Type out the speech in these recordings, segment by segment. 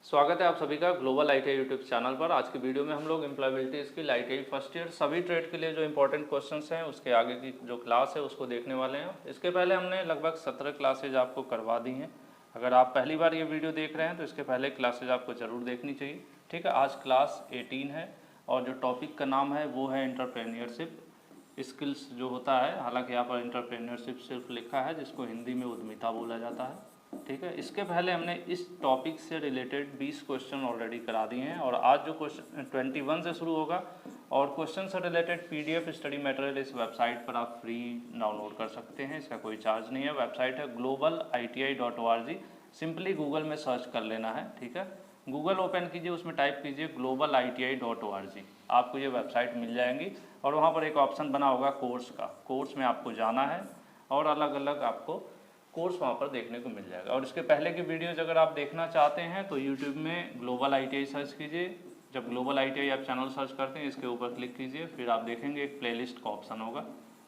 स्वागत है आप सभी का ग्लोबल आईटीआई यूट्यूब चैनल पर। आज की वीडियो में हम लोग employability skill ITI first year सभी ट्रेड के लिए जो इंपॉर्टेंट क्वेश्चंस हैं उसके आगे की जो क्लास है उसको देखने वाले हैं। इसके पहले हमने लगभग 17 क्लासेज आपको करवा दी हैं। अगर आप पहली बार ये वीडियो देख रहे हैं तो इसके पहले क्लासेज आपको ज़रूर देखनी चाहिए। ठीक है, आज क्लास 18 है और जो टॉपिक का नाम है वो है एंटरप्रेन्योरशिप स्किल्स जो होता है। हालांकि यहाँ पर एंटरप्रेन्योरशिप सिर्फ लिखा है जिसको हिंदी में उद्यमिता बोला जाता है। ठीक है, इसके पहले हमने इस टॉपिक से रिलेटेड 20 क्वेश्चन ऑलरेडी करा दिए हैं और आज जो क्वेश्चन 21 से शुरू होगा और क्वेश्चन से रिलेटेड पीडीएफ स्टडी मटेरियल इस वेबसाइट पर आप फ्री डाउनलोड कर सकते हैं। इसका कोई चार्ज नहीं है। वेबसाइट है globaliti.org। सिंपली गूगल में सर्च कर लेना है। ठीक है, गूगल ओपन कीजिए, उसमें टाइप कीजिए globaliti.org। आपको ये वेबसाइट मिल जाएंगी और वहाँ पर एक ऑप्शन बना होगा कोर्स का। कोर्स में आपको जाना है और अलग अलग आपको कोर्स वहाँ पर देखने को मिल जाएगा। और इसके पहले की वीडियोज़ अगर आप देखना चाहते हैं तो यूट्यूब में ग्लोबल आईटीआई सर्च कीजिए। जब ग्लोबल आईटीआई आप चैनल सर्च करते हैं इसके ऊपर क्लिक कीजिए, फिर आप देखेंगे एक प्लेलिस्ट का ऑप्शन होगा।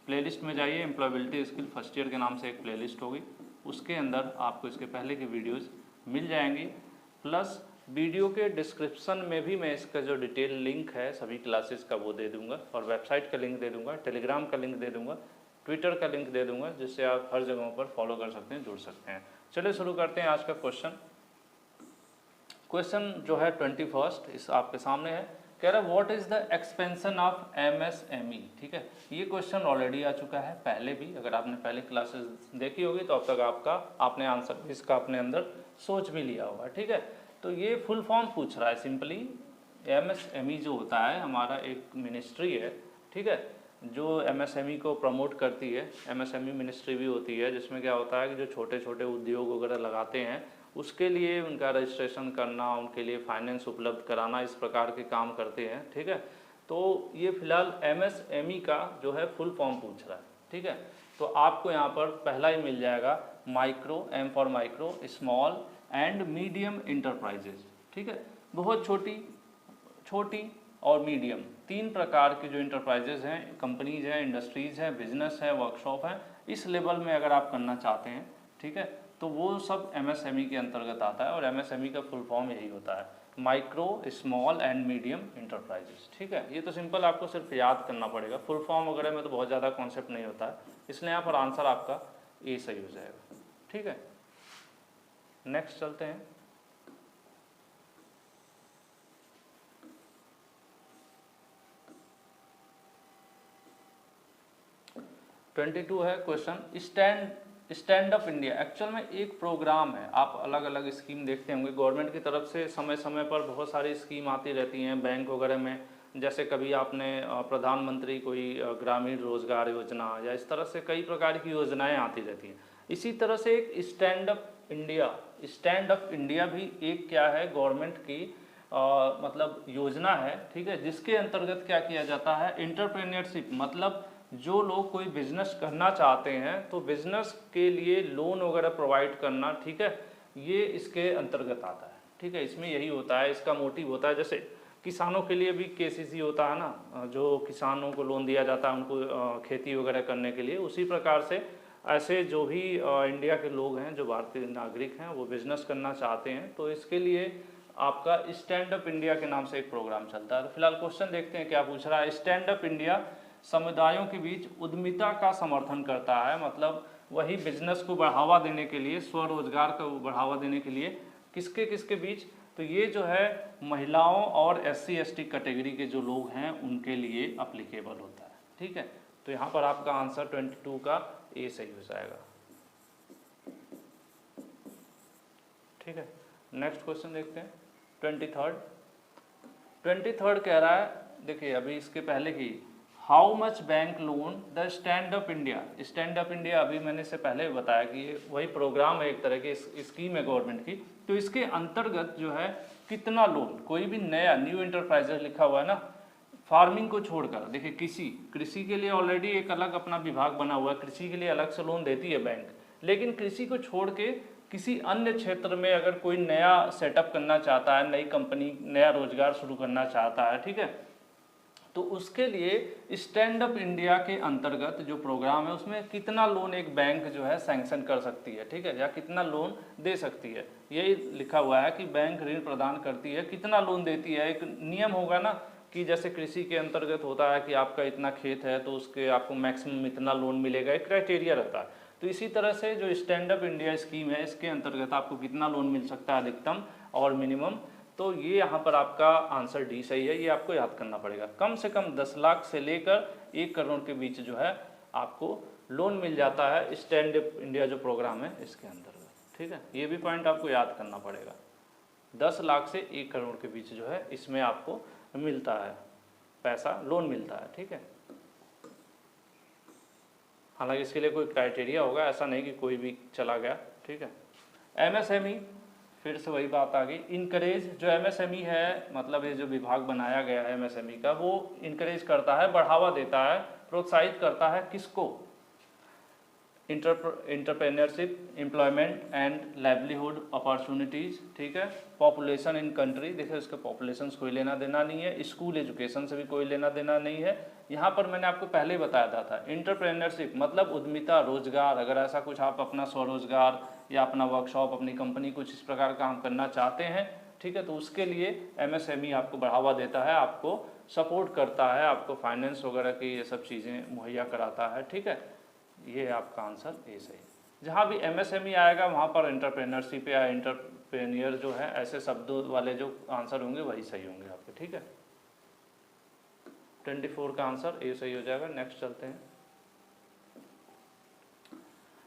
प्लेलिस्ट में जाइए, एम्प्लॉयबिलिटी स्किल फर्स्ट ईयर के नाम से एक प्लेलिस्ट होगी, उसके अंदर आपको इसके पहले की वीडियोज़ मिल जाएंगी। प्लस वीडियो के डिस्क्रिप्शन में भी मैं इसका जो डिटेल लिंक है सभी क्लासेस का वो दे दूँगा और वेबसाइट का लिंक दे दूँगा, टेलीग्राम का लिंक दे दूँगा, ट्विटर का लिंक दे दूंगा, जिससे आप हर जगहों पर फॉलो कर सकते हैं, जुड़ सकते हैं। चलिए शुरू करते हैं आज का क्वेश्चन। क्वेश्चन जो है 21 इस आपके सामने है। कह रहा है what is the expansion of MSME. ठीक है, ये क्वेश्चन ऑलरेडी आ चुका है पहले भी। अगर आपने पहले क्लासेस देखी होगी तो अब तक आपने आंसर इसका अपने अंदर सोच भी लिया होगा। ठीक है, तो ये फुल फॉर्म पूछ रहा है सिंपली। एमएसएमई जो होता है हमारा एक मिनिस्ट्री है, ठीक है, जो एमएसएमई को प्रमोट करती है। एमएसएमई मिनिस्ट्री भी होती है जिसमें क्या होता है कि जो छोटे छोटे उद्योग वगैरह लगाते हैं उसके लिए उनका रजिस्ट्रेशन करना, उनके लिए फाइनेंस उपलब्ध कराना, इस प्रकार के काम करते हैं। ठीक है, तो ये फिलहाल एमएसएमई का जो है फुल फॉर्म पूछ रहा है। ठीक है, तो आपको यहाँ पर पहला ही मिल जाएगा micro, M for micro, small and medium enterprises. ठीक है, बहुत छोटी और मीडियम, तीन प्रकार के जो इंटरप्राइजेज हैं, कंपनीज हैं, इंडस्ट्रीज़ हैं, बिजनेस है, वर्कशॉप है, इस लेवल में अगर आप करना चाहते हैं, ठीक है, तो वो सब एमएसएमई के अंतर्गत आता है। और एमएसएमई का फुल फॉर्म यही होता है, micro, small and medium enterprises. ठीक है, ये तो सिंपल आपको सिर्फ याद करना पड़ेगा। फुल फॉर्म वगैरह में तो बहुत ज़्यादा कॉन्सेप्ट नहीं होता है, इसलिए यहाँ पर आंसर आपका ए सही हो जाएगा। ठीक है, नेक्स्ट चलते हैं। ट्वेंटी टू है question, stand up India. Actual में एक प्रोग्राम है, आप अलग अलग स्कीम देखते होंगे गवर्नमेंट की तरफ से। समय समय पर बहुत सारी स्कीम आती रहती हैं बैंक वगैरह में। जैसे कभी आपने प्रधानमंत्री कोई ग्रामीण रोजगार योजना या इस तरह से कई प्रकार की योजनाएं आती रहती हैं। इसी तरह से एक स्टैंड अप इंडिया भी एक क्या है, गवर्नमेंट की मतलब योजना है। ठीक है, जिसके अंतर्गत क्या किया जाता है, एंटरप्रेन्योरशिप, मतलब जो लोग कोई बिजनेस करना चाहते हैं तो बिजनेस के लिए लोन वगैरह प्रोवाइड करना। ठीक है, ये इसके अंतर्गत आता है। ठीक है, इसमें यही होता है, इसका मोटिव होता है। जैसे किसानों के लिए भी केसीसी होता है ना, जो किसानों को लोन दिया जाता है उनको खेती वगैरह करने के लिए। उसी प्रकार से ऐसे जो भी इंडिया के लोग हैं, जो भारतीय नागरिक हैं, वो बिजनेस करना चाहते हैं तो इसके लिए आपका स्टैंड अप इंडिया के नाम से एक प्रोग्राम चलता है। तो फिलहाल क्वेश्चन देखते हैं क्या पूछ रहा है। स्टैंड अप इंडिया समुदायों के बीच उद्यमिता का समर्थन करता है, मतलब वही बिजनेस को बढ़ावा देने के लिए, स्वरोजगार को बढ़ावा देने के लिए किसके किसके बीच, तो ये जो है महिलाओं और SC ST कैटेगरी के जो लोग हैं उनके लिए अप्लीकेबल होता है। ठीक है, तो यहाँ पर आपका आंसर 22 का ए सही हो जाएगा। ठीक है, नेक्स्ट क्वेश्चन देखते हैं। 23rd कह रहा है, देखिए अभी इसके पहले ही, how much bank loan the stand up India. Stand up India अभी मैंने इससे पहले बताया कि ये वही प्रोग्राम है, एक तरह की स्कीम है गवर्नमेंट की। तो इसके अंतर्गत जो है कितना लोन, कोई भी नया न्यू इंटरप्राइजेज लिखा हुआ है ना, फार्मिंग को छोड़कर। देखिए कृषि के लिए ऑलरेडी एक अलग अपना विभाग बना हुआ है, कृषि के लिए अलग से लोन देती है बैंक। लेकिन कृषि को छोड़ के किसी अन्य क्षेत्र में अगर कोई नया सेटअप करना चाहता है, नई कंपनी, नया रोजगार शुरू करना चाहता है, ठीक है, तो उसके लिए स्टैंड अप इंडिया के अंतर्गत जो प्रोग्राम है उसमें कितना लोन एक बैंक जो है सैंक्शन कर सकती है, ठीक है, या कितना लोन दे सकती है, यही लिखा हुआ है कि बैंक ऋण प्रदान करती है, कितना लोन देती है। एक नियम होगा ना कि जैसे कृषि के अंतर्गत होता है कि आपका इतना खेत है तो उसके आपको मैक्सिमम इतना लोन मिलेगा, एक क्राइटेरिया रहता है। तो इसी तरह से जो स्टैंड अप इंडिया स्कीम है इसके अंतर्गत आपको कितना लोन मिल सकता है अधिकतम और मिनिमम, तो ये यहाँ पर आपका आंसर डी सही है, ये आपको याद करना पड़ेगा। कम से कम 10 लाख से लेकर 1 करोड़ के बीच जो है आपको लोन मिल जाता है स्टैंड अप इंडिया जो प्रोग्राम है इसके अंतर्गत, ठीक है, ये भी पॉइंट आपको याद करना पड़ेगा। 10 लाख से 1 करोड़ के बीच जो है इसमें आपको मिलता है पैसा, लोन मिलता है, ठीक है। हालांकि इसके लिए कोई क्राइटेरिया होगा, ऐसा नहीं कि कोई भी चला गया, ठीक है। एमएसएमई, फिर से वही बात आ गई, इनकरेज, जो एमएसएमई है मतलब ये जो विभाग बनाया गया है एमएसएमई का, वो इनकरेज करता है, बढ़ावा देता है, प्रोत्साहित करता है किसको, entrepreneurship, employment and livelihood opportunities, ठीक है। पॉपुलेशन इन कंट्री, देखिए इसका पॉपुलेशन से कोई लेना देना नहीं है, स्कूल एजुकेशन से भी कोई लेना देना नहीं है। यहाँ पर मैंने आपको पहले ही बताया था इंटरप्रेन्योरशिप मतलब उद्यमिता, रोजगार, अगर ऐसा कुछ आप अपना स्वरोजगार या अपना वर्कशॉप, अपनी कंपनी कुछ इस प्रकार काम करना चाहते हैं, ठीक है, तो उसके लिए एमएसएमई आपको बढ़ावा देता है, आपको सपोर्ट करता है, आपको फाइनेंस वगैरह की ये सब चीज़ें मुहैया कराता है, ठीक है। ये आपका आंसर ए सही। जहाँ भी एमएसएमई आएगा वहाँ पर एंटरप्रेन्योरशिप या एंटरप्रेन्योर जो है ऐसे शब्दों वाले जो आंसर होंगे वही सही होंगे आपके, ठीक है। 24 का आंसर ए सही हो जाएगा। नेक्स्ट चलते हैं।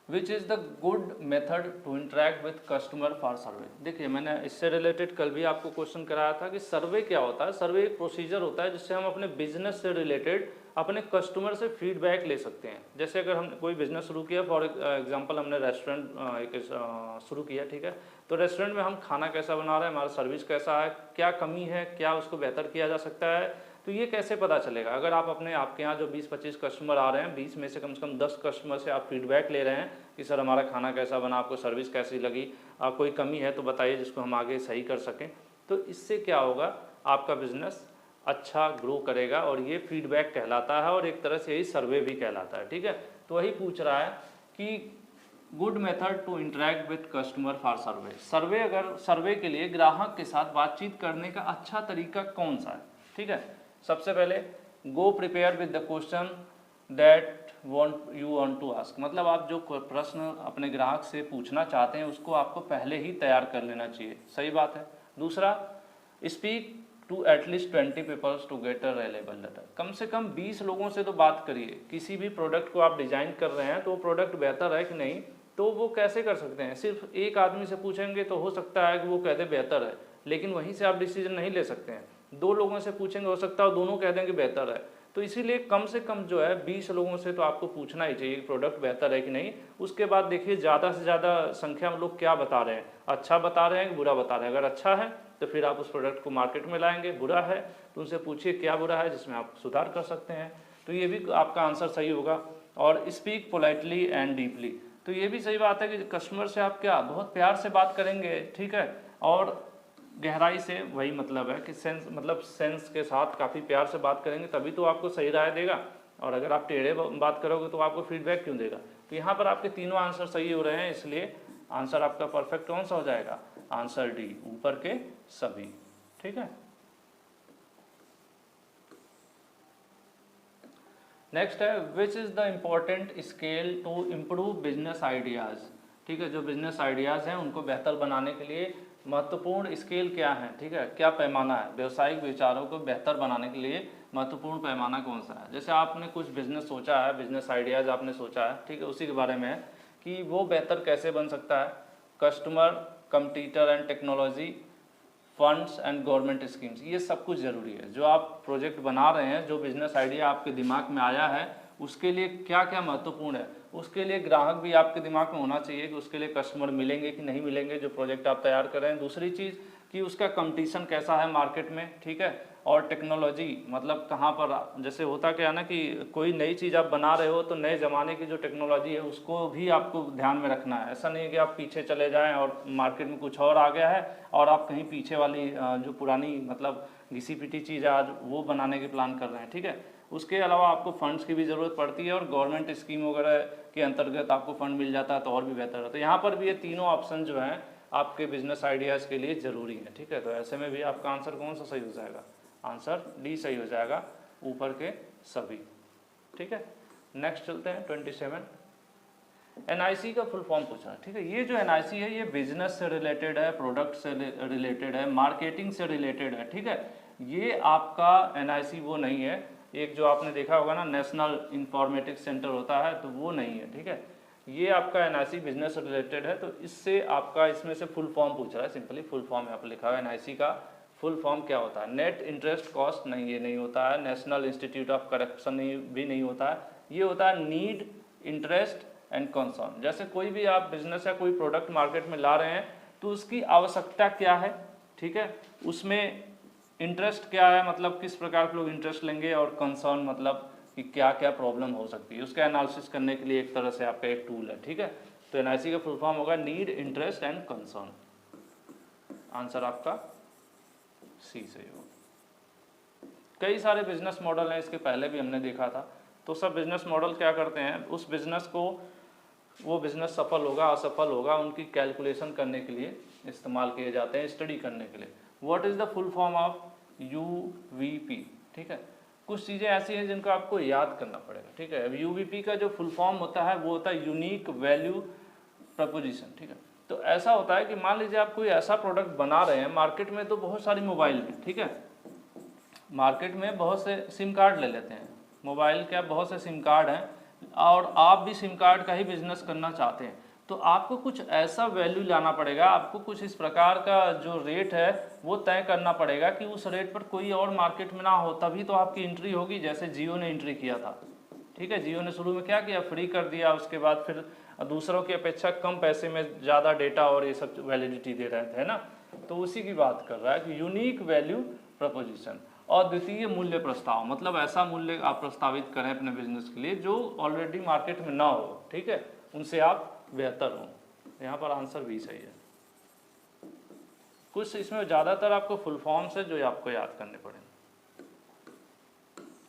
Which is the good method to interact with customer for survey. देखिए मैंने इससे रिलेटेड कल भी आपको क्वेश्चन कराया था कि सर्वे क्या होता है। सर्वे एक प्रोसीजर होता है जिससे हम अपने बिजनेस से रिलेटेड अपने कस्टमर से फीडबैक ले सकते हैं। जैसे अगर हम कोई बिजनेस शुरू किया, फॉर एग्जांपल हमने रेस्टोरेंट शुरू किया, ठीक है, तो रेस्टोरेंट में हम खाना कैसा बना रहे हैं, हमारा सर्विस कैसा है, क्या कमी है, क्या उसको बेहतर किया जा सकता है, तो ये कैसे पता चलेगा। अगर आप आपके यहाँ जो 20-25 कस्टमर आ रहे हैं, 20 में से कम 10 कस्टमर से आप फीडबैक ले रहे हैं कि सर हमारा खाना कैसा बना, आपको सर्विस कैसी लगी, कोई कमी है तो बताइए जिसको हम आगे सही कर सकें, तो इससे क्या होगा, आपका बिजनेस अच्छा ग्रो करेगा और ये फीडबैक कहलाता है और एक तरह से यही सर्वे भी कहलाता है, ठीक है। तो वही पूछ रहा है कि good method to interact with customer for survey. अगर सर्वे के लिए ग्राहक के साथ बातचीत करने का अच्छा तरीका कौन सा है, ठीक है। सबसे पहले go prepare with the question that you want to ask, मतलब आप जो प्रश्न अपने ग्राहक से पूछना चाहते हैं उसको आपको पहले ही तैयार कर लेना चाहिए, सही बात है। दूसरा, speak to at least 20 peoples to get a reliable data, कम से कम 20 लोगों से तो बात करिए। किसी भी प्रोडक्ट को आप डिजाइन कर रहे हैं तो वो प्रोडक्ट बेहतर है कि नहीं, तो वो कैसे कर सकते हैं। सिर्फ एक आदमी से पूछेंगे तो हो सकता है कि वो कह दे बेहतर है, लेकिन वहीं से आप डिसीजन नहीं ले सकते हैं। 2 लोगों से पूछेंगे, हो सकता है दोनों कह देंगे बेहतर है, तो इसीलिए कम से कम जो है 20 लोगों से तो आपको पूछना ही चाहिए कि प्रोडक्ट बेहतर है कि नहीं। उसके बाद देखिए ज़्यादा से ज़्यादा संख्या में लोग क्या बता रहे हैं, अच्छा बता रहे हैं कि बुरा बता रहे हैं। अगर अच्छा है तो फिर आप उस प्रोडक्ट को मार्केट में लाएंगे, बुरा है तो उनसे पूछिए क्या बुरा है जिसमें आप सुधार कर सकते हैं, तो ये भी आपका आंसर सही होगा। और स्पीक पोलाइटली एंड डीपली, तो ये भी सही बात है कि कस्टमर से आप क्या बहुत प्यार से बात करेंगे, ठीक है, और गहराई से, वही मतलब है कि सेंस के साथ काफ़ी प्यार से बात करेंगे तभी तो आपको सही राय देगा। और अगर आप टेढ़े बात करोगे तो आपको फीडबैक क्यों देगा। तो यहाँ पर आपके तीनों आंसर सही हो रहे हैं, इसलिए आंसर आपका परफेक्ट कौन सा हो जाएगा, आंसर डी, ऊपर के सभी, ठीक है। नेक्स्ट है which is the important scale to improve business ideas, ठीक है, जो बिजनेस आइडियाज़ हैं उनको बेहतर बनाने के लिए महत्वपूर्ण स्केल क्या है, ठीक है, क्या पैमाना है। व्यवसायिक विचारों को बेहतर बनाने के लिए महत्वपूर्ण पैमाना कौन सा है। जैसे आपने कुछ बिजनेस सोचा है, बिजनेस आइडियाज़ आपने सोचा है, ठीक है, उसी के बारे में है कि वो बेहतर कैसे बन सकता है। Customer, competitor and technology, funds and government schemes, ये सब कुछ ज़रूरी है। जो आप प्रोजेक्ट बना रहे हैं, जो बिजनेस आइडिया आपके दिमाग में आया है, उसके लिए क्या क्या महत्वपूर्ण है, उसके लिए ग्राहक भी आपके दिमाग में होना चाहिए कि उसके लिए कस्टमर मिलेंगे कि नहीं मिलेंगे जो प्रोजेक्ट आप तैयार कर रहे हैं। दूसरी चीज़ कि उसका कंपटीशन कैसा है मार्केट में, ठीक है, और टेक्नोलॉजी मतलब कहाँ पर, जैसे होता क्या है ना कि कोई नई चीज़ आप बना रहे हो तो नए ज़माने की जो टेक्नोलॉजी है उसको भी आपको ध्यान में रखना है। ऐसा नहीं है कि आप पीछे चले जाएं और मार्केट में कुछ और आ गया है और आप कहीं पीछे वाली जो पुरानी मतलब घिसी पिटी चीज़ है आज वो बनाने के प्लान कर रहे हैं, ठीक है। उसके अलावा आपको फंड्स की भी ज़रूरत पड़ती है और गवर्नमेंट स्कीम वगैरह के अंतर्गत आपको फंड मिल जाता है तो और भी बेहतर है। तो यहाँ पर भी ये तीनों ऑप्शन जो हैं आपके बिजनेस आइडियाज़ के लिए ज़रूरी है, ठीक है। तो ऐसे में भी आपका आंसर कौन सा सही हो जाएगा? आंसर डी सही हो जाएगा, ऊपर के सभी, ठीक है। नेक्स्ट चलते हैं 27। NIC का फुल फॉर्म पूछा, ठीक है। ये जो NIC है ये बिजनेस से रिलेटेड है, प्रोडक्ट से रिलेटेड है, मार्केटिंग से रिलेटेड है, ठीक है। ये आपका NIC वो नहीं है, एक जो आपने देखा होगा ना नेशनल इंफॉर्मेटिक्स सेंटर होता है, तो वो नहीं है, ठीक है। ये आपका NIC बिजनेस रिलेटेड है, तो इससे आपका इसमें से फुल फॉर्म पूछ रहा है। सिंपली फुल फॉर्म यहाँ पर लिखा है NIC का फुल फॉर्म क्या होता है। नेट इंटरेस्ट कॉस्ट नहीं, ये नहीं होता है। नेशनल इंस्टीट्यूट ऑफ करप्शन भी नहीं होता है। ये होता है नीड, इंटरेस्ट एंड कंसर्न। जैसे कोई भी आप बिजनेस या कोई प्रोडक्ट मार्केट में ला रहे हैं तो उसकी आवश्यकता क्या है, ठीक है। उसमें इंटरेस्ट क्या है, मतलब किस प्रकार के लोग इंटरेस्ट लेंगे, और कंसर्न मतलब कि क्या क्या प्रॉब्लम हो सकती है, उसका एनालिसिस करने के लिए एक तरह से आपका एक टूल है, ठीक है। तो NIC का फुल फॉर्म होगा need, interest and concern. Answer आपका सी सही होगा। कई सारे बिजनेस मॉडल हैं, इसके पहले भी हमने देखा था। तो सब बिजनेस मॉडल क्या करते हैं, उस बिजनेस को, वो बिजनेस सफल होगा असफल होगा उनकी कैलकुलेशन करने के लिए इस्तेमाल किए जाते हैं, स्टडी करने के लिए। What is the full form of UVP, ठीक है। कुछ चीज़ें ऐसी हैं जिनको आपको याद करना पड़ेगा, ठीक है। अब UVP का जो फुल फॉर्म होता है वो होता है यूनिक वैल्यू प्रपोजिशन, ठीक है। तो ऐसा होता है कि मान लीजिए आप कोई ऐसा प्रोडक्ट बना रहे हैं, मार्केट में तो बहुत सारी मोबाइल है, ठीक है। मार्केट में बहुत से सिम कार्ड ले लेते हैं, मोबाइल के बहुत से सिम कार्ड हैं, और आप भी सिम कार्ड का ही बिजनेस करना चाहते हैं, तो आपको कुछ ऐसा वैल्यू लाना पड़ेगा, आपको कुछ इस प्रकार का जो रेट है वो तय करना पड़ेगा कि उस रेट पर कोई और मार्केट में ना हो, तभी तो आपकी एंट्री होगी। जैसे जियो ने एंट्री किया था, ठीक है। जियो ने शुरू में क्या किया, फ्री कर दिया, उसके बाद फिर दूसरों की अपेक्षा कम पैसे में ज़्यादा डेटा और ये सब वैलिडिटी दे रहे थे ना। तो उसी की बात कर रहा है कि यूनिक वैल्यू प्रपोजिशन। और द्वितीय मूल्य प्रस्ताव, मतलब ऐसा मूल्य आप प्रस्तावित करें अपने बिजनेस के लिए जो ऑलरेडी मार्केट में ना हो, ठीक है, उनसे आप बेहतर हो। यहाँ पर आंसर भी सही है। कुछ इसमें ज़्यादातर आपको फुल फॉर्म से जो आपको याद करने पड़ेंगे,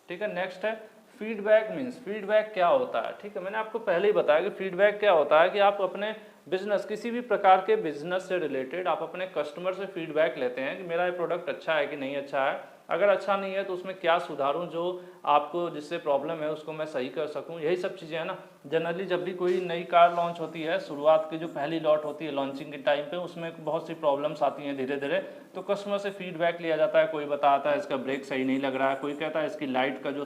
ठीक है। नेक्स्ट है फीडबैक मीन्स, फीडबैक क्या होता है, ठीक है। मैंने आपको पहले ही बताया कि फीडबैक क्या होता है, कि आप अपने बिजनेस, किसी भी प्रकार के बिजनेस से रिलेटेड आप अपने कस्टमर से फीडबैक लेते हैं कि मेरा ये प्रोडक्ट अच्छा है कि नहीं अच्छा है, अगर अच्छा नहीं है तो उसमें क्या सुधारूं, जो आपको जिससे प्रॉब्लम है उसको मैं सही कर सकूं, यही सब चीज़ें हैं ना। जनरली जब भी कोई नई कार लॉन्च होती है, शुरुआत की जो पहली लॉट होती है लॉन्चिंग के टाइम पे, उसमें बहुत सी प्रॉब्लम्स आती हैं धीरे धीरे, तो कस्टमर से फीडबैक लिया जाता है। कोई बताता है इसका ब्रेक सही नहीं लग रहा है, कोई कहता है इसकी लाइट का जो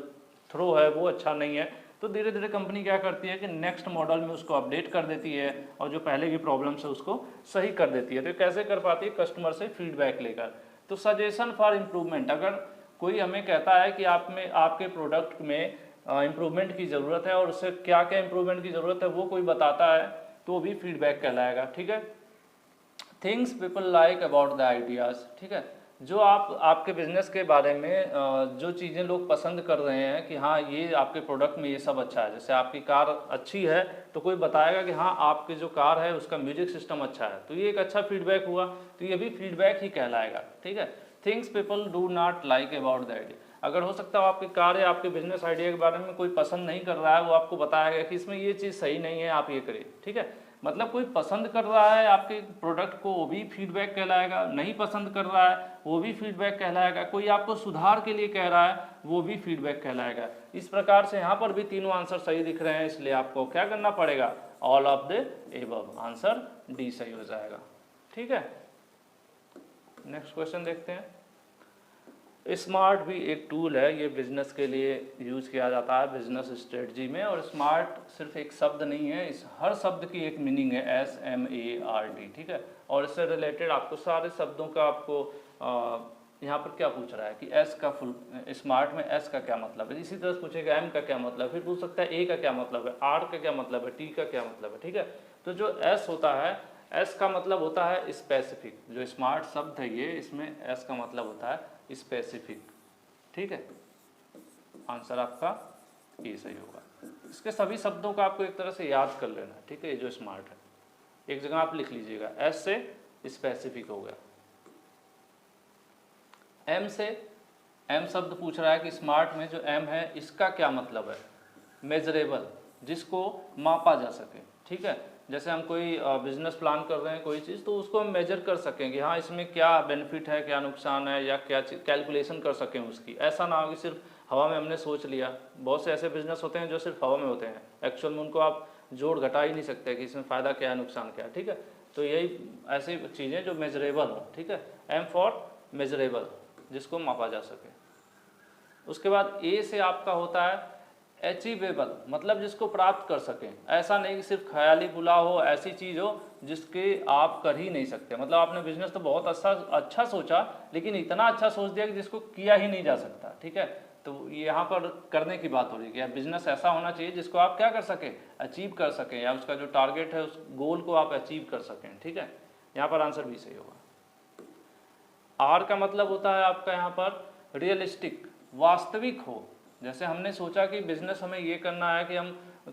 थ्रो है वो अच्छा नहीं है, तो धीरे धीरे कंपनी क्या करती है कि नेक्स्ट मॉडल में उसको अपडेट कर देती है और जो पहले की प्रॉब्लम्स है उसको सही कर देती है। तो कैसे कर पाती है, कस्टमर से फीडबैक लेकर। तो सजेशन फॉर इम्प्रूवमेंट, अगर कोई हमें कहता है कि आप में, आपके प्रोडक्ट में इम्प्रूवमेंट की ज़रूरत है और उससे क्या क्या इम्प्रूवमेंट की ज़रूरत है वो कोई बताता है, तो वो भी फीडबैक कहलाएगा, ठीक है। Things people like about the ideas, ठीक है। जो आपके बिजनेस के बारे में जो चीज़ें लोग पसंद कर रहे हैं कि हाँ ये आपके प्रोडक्ट में ये सब अच्छा है। जैसे आपकी कार अच्छी है तो कोई बताएगा कि हाँ आपकी जो कार है उसका म्यूजिक सिस्टम अच्छा है, तो ये एक अच्छा फीडबैक हुआ, तो ये भी फीडबैक ही कहलाएगा, ठीक है। Things people do not like about the idea, अगर हो सकता है आपकी कार या आपके बिजनेस आइडिया के बारे में कोई पसंद नहीं कर रहा है, वो आपको बताएगा कि इसमें ये चीज़ सही नहीं है, आप ये करिए, ठीक है। मतलब कोई पसंद कर रहा है आपके प्रोडक्ट को, वो भी फीडबैक कहलाएगा, नहीं पसंद कर रहा है वो भी फीडबैक कहलाएगा, कोई आपको सुधार के लिए कह रहा है वो भी फीडबैक कहलाएगा। इस प्रकार से यहाँ पर भी तीनों आंसर सही दिख रहे हैं, इसलिए आपको क्या करना पड़ेगा, all of the above, answer D सही हो जाएगा, ठीक है। नेक्स्ट क्वेश्चन देखते हैं। स्मार्ट भी एक टूल है, ये बिजनेस के लिए यूज किया जाता है बिजनेस स्ट्रेटजी में, और स्मार्ट सिर्फ एक शब्द नहीं है, इस हर शब्द की एक मीनिंग है, SMART, ठीक है। और इससे रिलेटेड आपको सारे शब्दों का आपको यहाँ पर क्या पूछ रहा है कि एस का फुल, स्मार्ट में एस का क्या मतलब है, इसी तरह से पूछेगा एम का क्या मतलब है, फिर पूछ सकता है ए का क्या मतलब है, आर का क्या मतलब है, टी का क्या मतलब है, ठीक है। तो जो एस होता है, एस का मतलब होता है स्पेसिफिक, जो स्मार्ट शब्द है ये, इसमें एस का मतलब होता है स्पेसिफिक, ठीक है, आंसर आपका ए सही होगा। इसके सभी शब्दों का आपको एक तरह से याद कर लेना है, ठीक है, ये जो स्मार्ट है एक जगह आप लिख लीजिएगा। एस से स्पेसिफिक हो गया, एम से, एम शब्द पूछ रहा है कि स्मार्ट में जो एम है इसका क्या मतलब है, मेजरेबल, जिसको मापा जा सके, ठीक है। जैसे हम कोई बिजनेस प्लान कर रहे हैं कोई चीज़, तो उसको हम मेजर कर सकें कि हाँ इसमें क्या बेनिफिट है, क्या नुकसान है, या क्या कैलकुलेशन कर सकें उसकी। ऐसा ना हो कि सिर्फ हवा में हमने सोच लिया। बहुत से ऐसे बिजनेस होते हैं जो सिर्फ हवा में होते हैं, एक्चुअल में उनको आप जोड़ घटा ही नहीं सकते कि इसमें फ़ायदा क्या है, नुकसान क्या है, ठीक है। तो यही ऐसी चीज़ें जो मेजरेबल हो, ठीक है। एम फॉर मेजरेबल, जिसको मापा जा सके। उसके बाद ए से आपका होता है अचीवेबल, मतलब जिसको प्राप्त कर सकें। ऐसा नहीं कि सिर्फ ख्याली बुला हो, ऐसी चीज़ हो जिसके आप कर ही नहीं सकते। मतलब आपने बिजनेस तो बहुत अच्छा सोचा, लेकिन इतना अच्छा सोच दिया कि जिसको किया ही नहीं जा सकता, ठीक है। तो यहाँ पर करने की बात हो रही है कि बिजनेस ऐसा होना चाहिए जिसको आप क्या कर सकें, अचीव कर सकें, या उसका जो टारगेट है उस गोल को आप अचीव कर सकें, ठीक है। यहाँ पर आंसर भी सही होगा। आर का मतलब होता है आपका यहाँ पर रियलिस्टिक, वास्तविक हो। जैसे हमने सोचा कि बिजनेस हमें ये करना है कि हम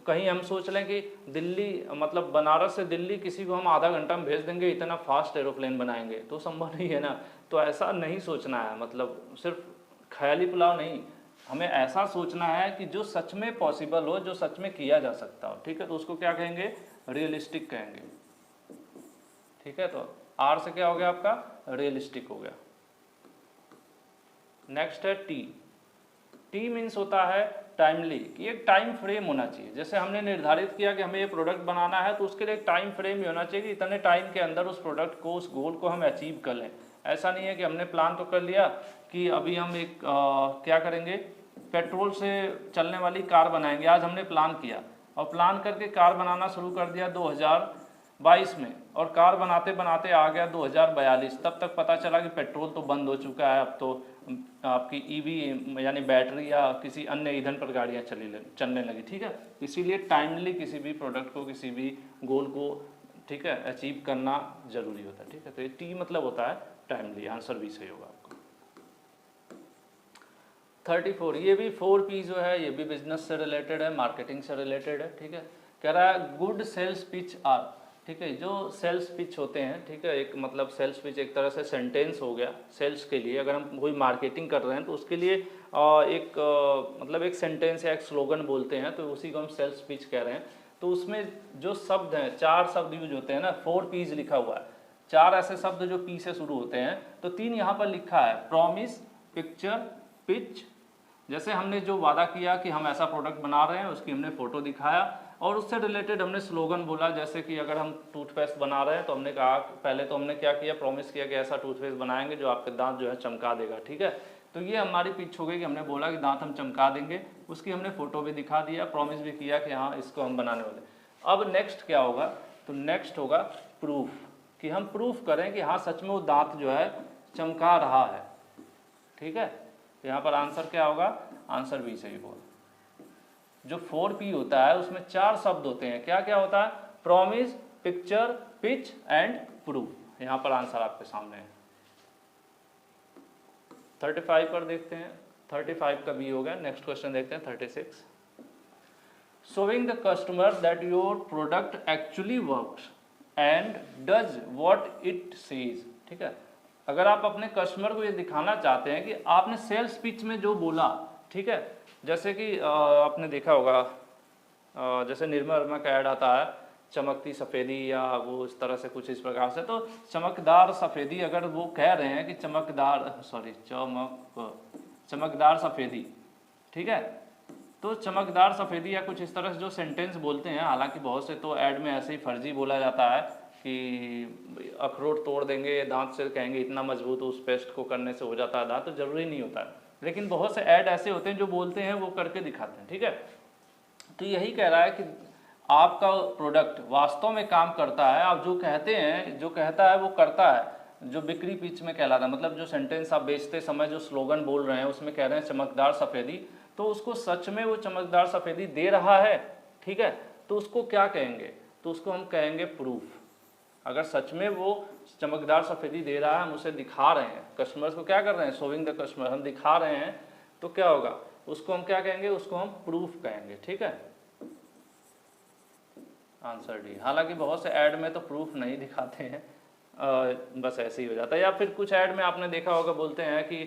कहीं हम सोच लें कि दिल्ली, मतलब बनारस से दिल्ली किसी को हम आधा घंटा में भेज देंगे, इतना फास्ट एरोप्लेन बनाएंगे, तो संभव नहीं है ना। तो ऐसा नहीं सोचना है, मतलब सिर्फ ख्याली पुलाव नहीं, हमें ऐसा सोचना है कि जो सच में पॉसिबल हो, जो सच में किया जा सकता हो, ठीक है। तो उसको क्या कहेंगे, रियलिस्टिक कहेंगे, ठीक है। तो आर से क्या हो गया आपका, रियलिस्टिक हो गया। नेक्स्ट है टी। टी मीन्स होता है टाइमली, कि एक टाइम फ्रेम होना चाहिए। जैसे हमने निर्धारित किया कि हमें ये प्रोडक्ट बनाना है, तो उसके लिए एक टाइम फ्रेम भी होना चाहिए कि इतने टाइम के अंदर उस प्रोडक्ट को, उस गोल को हम अचीव कर लें। ऐसा नहीं है कि हमने प्लान तो कर लिया कि अभी हम एक क्या करेंगे, पेट्रोल से चलने वाली कार बनाएंगे। आज हमने प्लान किया और प्लान करके कार बनाना शुरू कर दिया 2022 में, और कार बनाते बनाते आ गया 2042। तब तक पता चला कि पेट्रोल तो बंद हो चुका है, अब तो आपकी ईवी यानी बैटरी या किसी अन्य ईंधन पर गाड़ियाँ चलने लगी, ठीक है। इसीलिए टाइमली किसी भी प्रोडक्ट को, किसी भी गोल को, ठीक है, अचीव करना जरूरी होता है, ठीक है। तो ये टी मतलब होता है टाइमली, आंसर भी सही होगा आपको। 34, ये भी 4P जो है ये भी बिजनेस से रिलेटेड है, मार्केटिंग से रिलेटेड है, ठीक है। कह रहा है गुड सेल्स पिच आर, ठीक है। जो सेल्स पिच होते हैं, ठीक है, एक मतलब सेल्स पिच एक तरह से सेंटेंस हो गया सेल्स के लिए। अगर हम कोई मार्केटिंग कर रहे हैं तो उसके लिए मतलब एक सेंटेंस या एक स्लोगन बोलते हैं, तो उसी को हम सेल्स पिच कह रहे हैं। तो उसमें जो शब्द हैं, 4 शब्द यूज होते हैं ना, 4P's लिखा हुआ है, 4 ऐसे शब्द जो पी से शुरू होते हैं। तो 3 यहाँ पर लिखा है, प्रॉमिस, पिक्चर, पिच। जैसे हमने जो वादा किया कि हम ऐसा प्रोडक्ट बना रहे हैं, उसकी हमने फोटो दिखाया, और उससे रिलेटेड हमने स्लोगन बोला। जैसे कि अगर हम टूथपेस्ट बना रहे हैं तो हमने कहा, पहले तो हमने क्या किया, प्रॉमिस किया कि ऐसा टूथपेस्ट बनाएंगे जो आपके दांत जो है चमका देगा, ठीक है। तो ये हमारी पिच हो गई कि हमने बोला कि दांत हम चमका देंगे, उसकी हमने फोटो भी दिखा दिया, प्रॉमिस भी किया कि हाँ इसको हम बनाने वाले। अब नेक्स्ट क्या होगा, तो नेक्स्ट होगा प्रूफ, कि हम प्रूफ करें कि हाँ सच में वो दांत जो है चमका रहा है, ठीक है। तो यहाँ पर आंसर क्या होगा, आंसर भी सही होगा। जो 4P होता है उसमें 4 शब्द होते हैं, क्या क्या होता है, promise, picture, pitch and proof. यहाँ पर आंसर आपके सामने है। 35 पर देखते हैं, 35 का भी हो गया। नेक्स्ट क्वेश्चन देखते हैं 36। Showing the customer that your product actually works and does what it says, ठीक है। अगर आप अपने कस्टमर को ये दिखाना चाहते हैं कि आपने सेल्स पिच में जो बोला, ठीक है, जैसे कि आपने देखा होगा, जैसे निर्मा वर्मा का ऐड आता है, चमकती सफ़ेदी, या वो इस तरह से कुछ इस प्रकार से। तो चमकदार सफ़ेदी, अगर वो कह रहे हैं कि चमकदार सफ़ेदी, ठीक है, तो चमकदार सफ़ेदी या कुछ इस तरह से जो सेंटेंस बोलते हैं। हालांकि बहुत से तो ऐड में ऐसे ही फर्जी बोला जाता है कि अखरोट तोड़ देंगे दांत से, कहेंगे इतना मजबूत, उस पेस्ट को करने से हो जाता है दांत, तो ज़रूरी नहीं होता है। लेकिन बहुत से ऐड ऐसे होते हैं जो बोलते हैं वो करके दिखाते हैं, ठीक है। तो यही कह रहा है कि आपका प्रोडक्ट वास्तव में काम करता है, आप जो कहते हैं, जो कहता है वो करता है, जो बिक्री पिच में कहलाता है। मतलब जो सेंटेंस आप बेचते समय जो स्लोगन बोल रहे हैं उसमें कह रहे हैं चमकदार सफ़ेदी, तो उसको सच में वो चमकदार सफ़ेदी दे रहा है, ठीक है, तो उसको क्या कहेंगे, तो उसको हम कहेंगे प्रूफ। अगर सच में वो चमकदार सफ़ेदी दे रहा है, हम उसे दिखा रहे हैं, कस्टमर्स को क्या कर रहे हैं, शोइंग द कस्टमर, हम दिखा रहे हैं, तो क्या होगा, उसको हम क्या कहेंगे, उसको हम प्रूफ कहेंगे। ठीक है, आंसर डी। हालांकि बहुत से ऐड में तो प्रूफ नहीं दिखाते हैं, बस ऐसे ही हो जाता है। या फिर कुछ ऐड में आपने देखा होगा बोलते हैं कि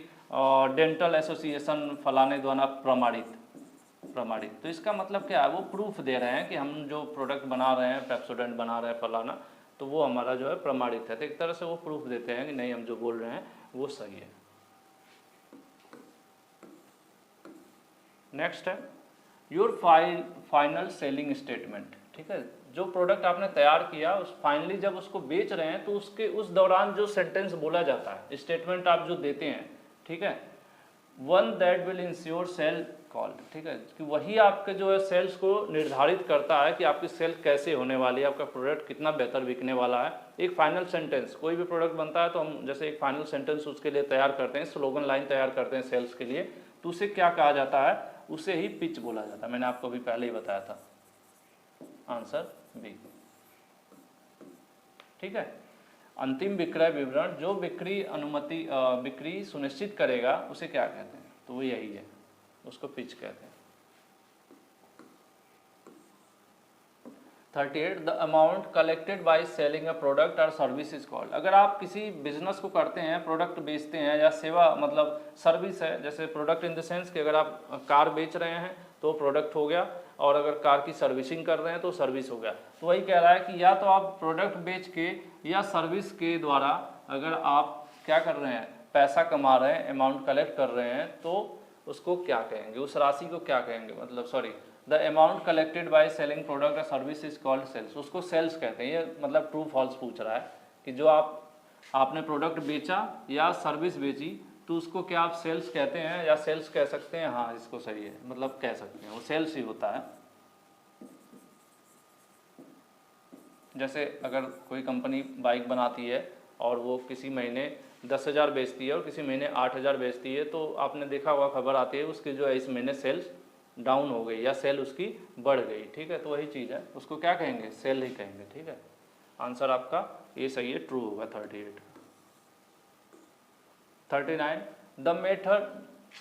डेंटल एसोसिएशन फलाने द्वारा प्रमाणित, तो इसका मतलब क्या है, वो प्रूफ दे रहे हैं कि हम जो प्रोडक्ट बना रहे हैं, पेप्सोडेंट बना रहे हैं फलाना, तो वो हमारा जो है प्रमाणित है। तो एक तरह से वो प्रूफ देते हैं कि नहीं, हम जो बोल रहे हैं वो सही है। नेक्स्ट है योर फाइनल सेलिंग स्टेटमेंट। ठीक है, जो प्रोडक्ट आपने तैयार किया उस फाइनली जब उसको बेच रहे हैं तो उसके उस दौरान जो सेंटेंस बोला जाता है, स्टेटमेंट आप जो देते हैं, ठीक है, one that will ensure sale call. ठीक है, कि वही आपके जो है सेल्स को निर्धारित करता है कि आपकी सेल कैसे होने वाली है, आपका प्रोडक्ट कितना बेहतर बिकने वाला है। एक फाइनल सेंटेंस, कोई भी प्रोडक्ट बनता है तो हम जैसे एक फाइनल सेंटेंस उसके लिए तैयार करते हैं, स्लोगन लाइन तैयार करते हैं सेल्स के लिए, तो उसे क्या कहा जाता है, उसे ही पिच बोला जाता है। मैंने आपको अभी पहले ही बताया था, आंसर बी। ठीक है, अंतिम विक्रय विवरण, जो बिक्री सुनिश्चित करेगा उसे क्या कहते हैं, तो वो यही है, उसको पिच कहते हैं। 38 the amount collected by selling a product और सर्विस इज कॉल्ड। अगर आप किसी बिजनेस को करते हैं, प्रोडक्ट बेचते हैं या सेवा मतलब सर्विस है, जैसे प्रोडक्ट इन द सेंस कि अगर आप कार बेच रहे हैं तो प्रोडक्ट हो गया, और अगर कार की सर्विसिंग कर रहे हैं तो सर्विस हो गया। तो वही कह रहा है कि या तो आप प्रोडक्ट बेच के या सर्विस के द्वारा अगर आप क्या कर रहे हैं, पैसा कमा रहे हैं, अमाउंट कलेक्ट कर रहे हैं, तो उसको क्या कहेंगे, उस राशि को क्या कहेंगे, मतलब sorry, the amount collected by selling product और सर्विस इज कॉल्ड सेल्स, उसको सेल्स कहते हैं। ये मतलब ट्रू फॉल्स पूछ रहा है कि जो आपने प्रोडक्ट बेचा या सर्विस बेची तो उसको क्या आप सेल्स कहते हैं या सेल्स कह सकते हैं, हाँ इसको सही है, मतलब कह सकते हैं, वो सेल्स ही होता है। जैसे अगर कोई कंपनी बाइक बनाती है और वो किसी महीने 10,000 बेचती है और किसी महीने 8,000 बेचती है, तो आपने देखा होगा खबर आती है उसकी जो है इस महीने सेल्स डाउन हो गई या सेल उसकी बढ़ गई। ठीक है, तो वही चीज़ है, उसको क्या कहेंगे, सेल ही कहेंगे। ठीक है, आंसर आपका ये सही है, ट्रू होगा 38। 39 the method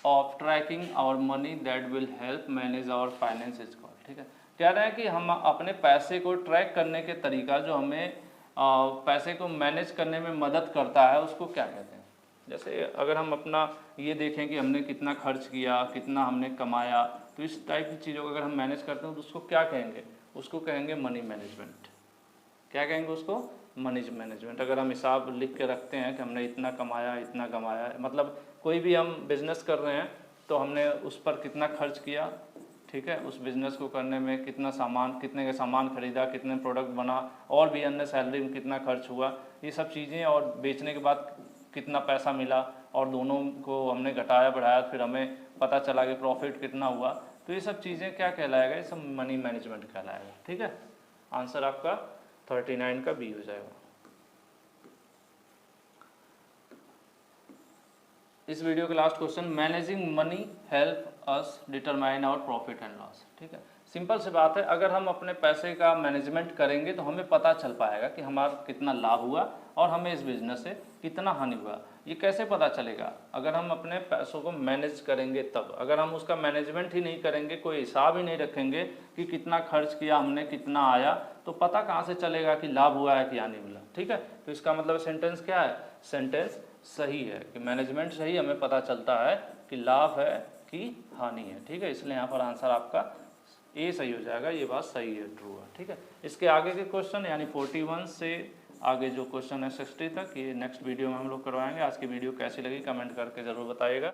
of tracking our money that will help manage our finance is called. ठीक है, कह रहे हैं कि हम अपने पैसे को ट्रैक करने के तरीका जो हमें पैसे को मैनेज करने में मदद करता है उसको क्या कहते हैं। जैसे अगर हम अपना ये देखें कि हमने कितना खर्च किया, कितना हमने कमाया, तो इस टाइप की चीज़ों को अगर हम मैनेज करते हैं तो उसको क्या कहेंगे, उसको कहेंगे मनी मैनेजमेंट। क्या कहेंगे उसको, मनी मैनेजमेंट। अगर हम हिसाब लिख के रखते हैं कि हमने इतना कमाया, इतना कमाया, मतलब कोई भी हम बिजनेस कर रहे हैं तो हमने उस पर कितना खर्च किया, ठीक है, उस बिज़नेस को करने में कितना सामान, कितने का सामान खरीदा, कितने प्रोडक्ट बना, और भी अन्य सैलरी में कितना खर्च हुआ, ये सब चीज़ें, और बेचने के बाद कितना पैसा मिला, और दोनों को हमने घटाया बढ़ाया, फिर हमें पता चला कि प्रॉफिट कितना हुआ, तो ये सब चीज़ें क्या कहलाएगा, ये सब मनी मैनेजमेंट कहलाएगा। ठीक है, आंसर आपका 39 का बी हो जाएगा। इस वीडियो का last question, managing money help us determine our profit and loss. ठीक है, सिंपल सी बात है, अगर हम अपने पैसे का मैनेजमेंट करेंगे तो हमें पता चल पाएगा कि हमारा कितना लाभ हुआ और हमें इस बिजनेस से कितना हानि हुआ। ये कैसे पता चलेगा, अगर हम अपने पैसों को मैनेज करेंगे तब। अगर हम उसका मैनेजमेंट ही नहीं करेंगे, कोई हिसाब ही नहीं रखेंगे कि कितना खर्च किया हमने, कितना आया, तो पता कहाँ से चलेगा कि लाभ हुआ है कि हानि हुआ। ठीक है, तो इसका मतलब सेंटेंस क्या है, सेंटेंस सही है कि मैनेजमेंट से ही हमें पता चलता है कि लाभ है कि हानि है। ठीक है, इसलिए यहाँ पर आंसर आपका ए सही हो जाएगा, ये बात सही है, ट्रू है। ठीक है, इसके आगे के क्वेश्चन यानी 41 से आगे जो क्वेश्चन है 60 तक, ये नेक्स्ट वीडियो में हम लोग करवाएंगे। आज की वीडियो कैसी लगी कमेंट करके ज़रूर बताइएगा।